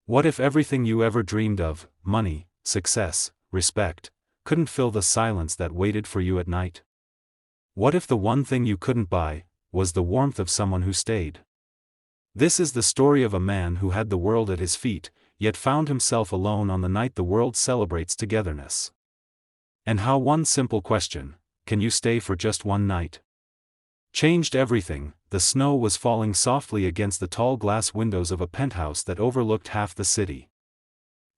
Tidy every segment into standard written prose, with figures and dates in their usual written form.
What if everything you ever dreamed of, money, success, respect, couldn't fill the silence that waited for you at night? What if the one thing you couldn't buy was the warmth of someone who stayed? This is the story of a man who had the world at his feet, yet found himself alone on the night the world celebrates togetherness. And how one simple question, can you stay for just one night, changed everything. The snow was falling softly against the tall glass windows of a penthouse that overlooked half the city.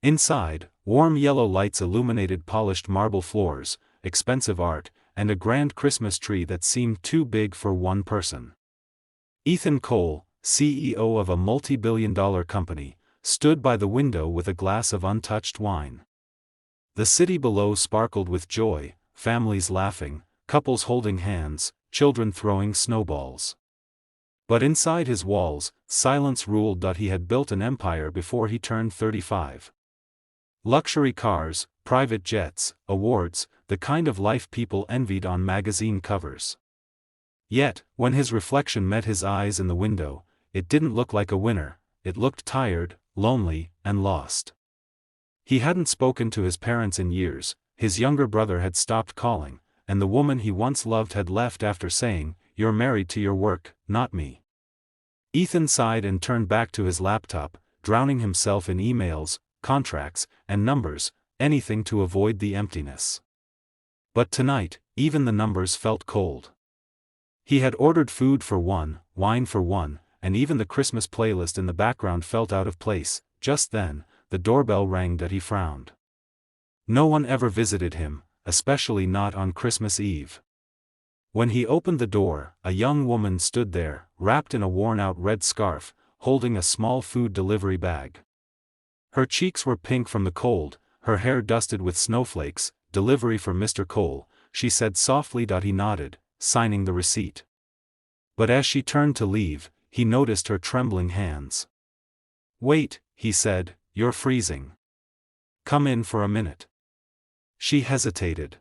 Inside, warm yellow lights illuminated polished marble floors, expensive art, and a grand Christmas tree that seemed too big for one person. Ethan Cole, CEO of a multi-billion-dollar company, stood by the window with a glass of untouched wine. The city below sparkled with joy, families laughing, couples holding hands, children throwing snowballs. But inside his walls, silence ruled. He had built an empire before he turned 35. Luxury cars, private jets, awards, the kind of life people envied on magazine covers. Yet, when his reflection met his eyes in the window, it didn't look like a winner, it looked tired, lonely, and lost. He hadn't spoken to his parents in years, his younger brother had stopped calling, and the woman he once loved had left after saying, "You're married to your work, not me." Ethan sighed and turned back to his laptop, drowning himself in emails, contracts, and numbers, anything to avoid the emptiness. But tonight, even the numbers felt cold. He had ordered food for one, wine for one, and even the Christmas playlist in the background felt out of place. Just then, the doorbell rang. He frowned. No one ever visited him, especially not on Christmas Eve. When he opened the door, a young woman stood there, wrapped in a worn-out red scarf, holding a small food delivery bag. Her cheeks were pink from the cold, her hair dusted with snowflakes. "Delivery for Mr. Cole," she said softly. He nodded, signing the receipt. But as she turned to leave, he noticed her trembling hands. "Wait," he said, "you're freezing. Come in for a minute." She hesitated.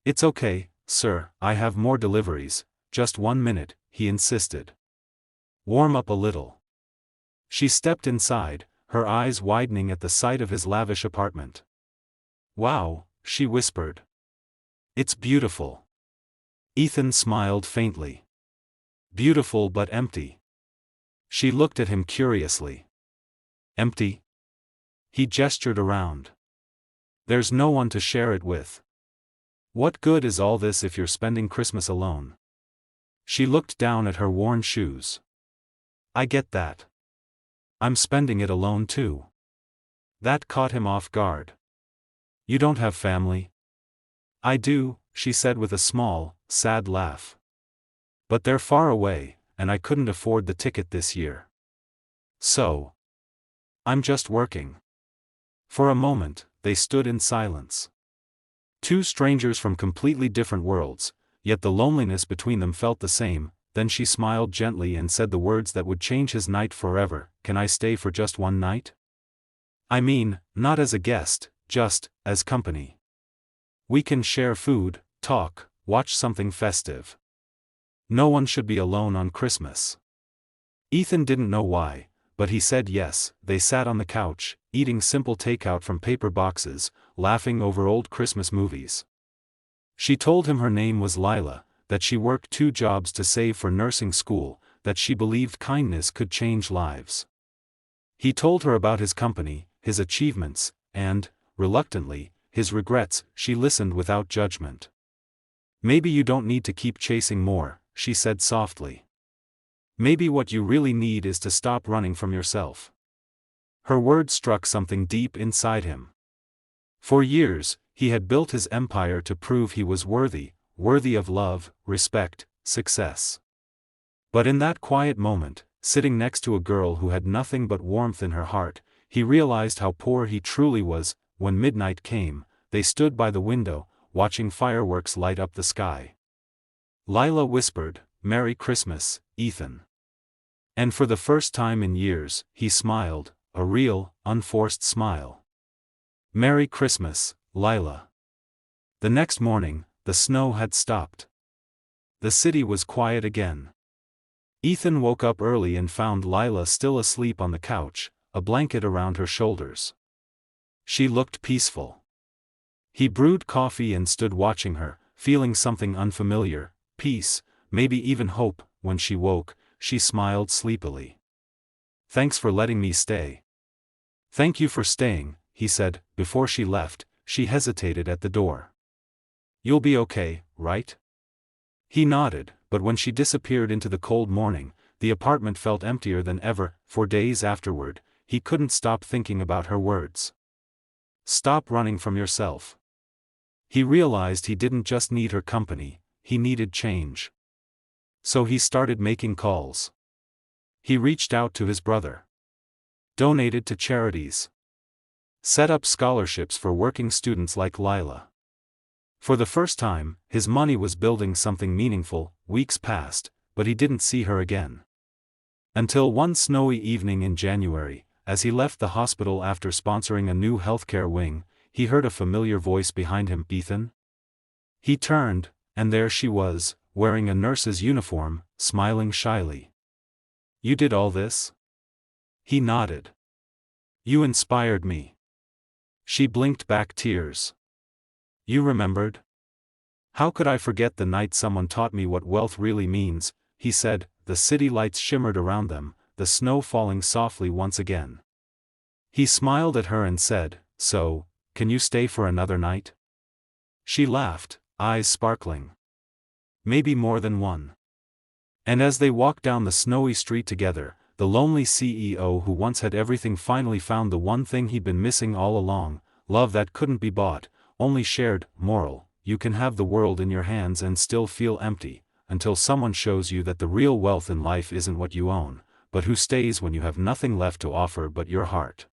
"It's okay, sir, I have more deliveries, just 1 minute," he insisted. "Warm up a little." She stepped inside, her eyes widening at the sight of his lavish apartment. "Wow," she whispered. "It's beautiful." Ethan smiled faintly. "Beautiful but empty." She looked at him curiously. "Empty?" He gestured around. "There's no one to share it with. What good is all this if you're spending Christmas alone?" She looked down at her worn shoes. "I get that. I'm spending it alone too." That caught him off guard. "You don't have family?" "I do," she said with a small, sad laugh. "But they're far away, and I couldn't afford the ticket this year. So I'm just working." For a moment, they stood in silence. Two strangers from completely different worlds, yet the loneliness between them felt the same. Then she smiled gently and said the words that would change his night forever. "Can I stay for just one night? I mean, not as a guest, just as company. We can share food, talk, watch something festive. No one should be alone on Christmas." Ethan didn't know why, but he said yes. They sat on the couch, eating simple takeout from paper boxes, laughing over old Christmas movies. She told him her name was Lila, that she worked 2 jobs to save for nursing school, that she believed kindness could change lives. He told her about his company, his achievements, and, reluctantly, his regrets. She listened without judgment. "Maybe you don't need to keep chasing more," she said softly. "Maybe what you really need is to stop running from yourself." Her words struck something deep inside him. For years, he had built his empire to prove he was worthy of love, respect, success. But in that quiet moment, sitting next to a girl who had nothing but warmth in her heart, he realized how poor he truly was. When midnight came, they stood by the window, watching fireworks light up the sky. Lila whispered, "Merry Christmas, Ethan." And for the first time in years, he smiled, a real, unforced smile. "Merry Christmas, Lila." The next morning, the snow had stopped. The city was quiet again. Ethan woke up early and found Lila still asleep on the couch, a blanket around her shoulders. She looked peaceful. He brewed coffee and stood watching her, feeling something unfamiliar, peace, maybe even hope. When she woke, she smiled sleepily. "Thanks for letting me stay." "Thank you for staying," he said. Before she left, she hesitated at the door. "You'll be okay, right?" He nodded, but when she disappeared into the cold morning, the apartment felt emptier than ever. For days afterward, he couldn't stop thinking about her words. "Stop running from yourself." He realized he didn't just need her company, he needed change. So he started making calls. He reached out to his brother. Donated to charities. Set up scholarships for working students like Lila. For the first time, his money was building something meaningful. Weeks passed, but he didn't see her again. Until one snowy evening in January, as he left the hospital after sponsoring a new healthcare wing, he heard a familiar voice behind him. "Ethan?" He turned, and there she was, wearing a nurse's uniform, smiling shyly. "You did all this?" He nodded. "You inspired me." She blinked back tears. "You remembered?" "How could I forget the night someone taught me what wealth really means," he said. The city lights shimmered around them, the snow falling softly once again. He smiled at her and said, "So, can you stay for another night?" She laughed, eyes sparkling. "Maybe more than one." And as they walked down the snowy street together, the lonely CEO who once had everything finally found the one thing he'd been missing all along: love that couldn't be bought, only shared. Moral: you can have the world in your hands and still feel empty, until someone shows you that the real wealth in life isn't what you own, but who stays when you have nothing left to offer but your heart.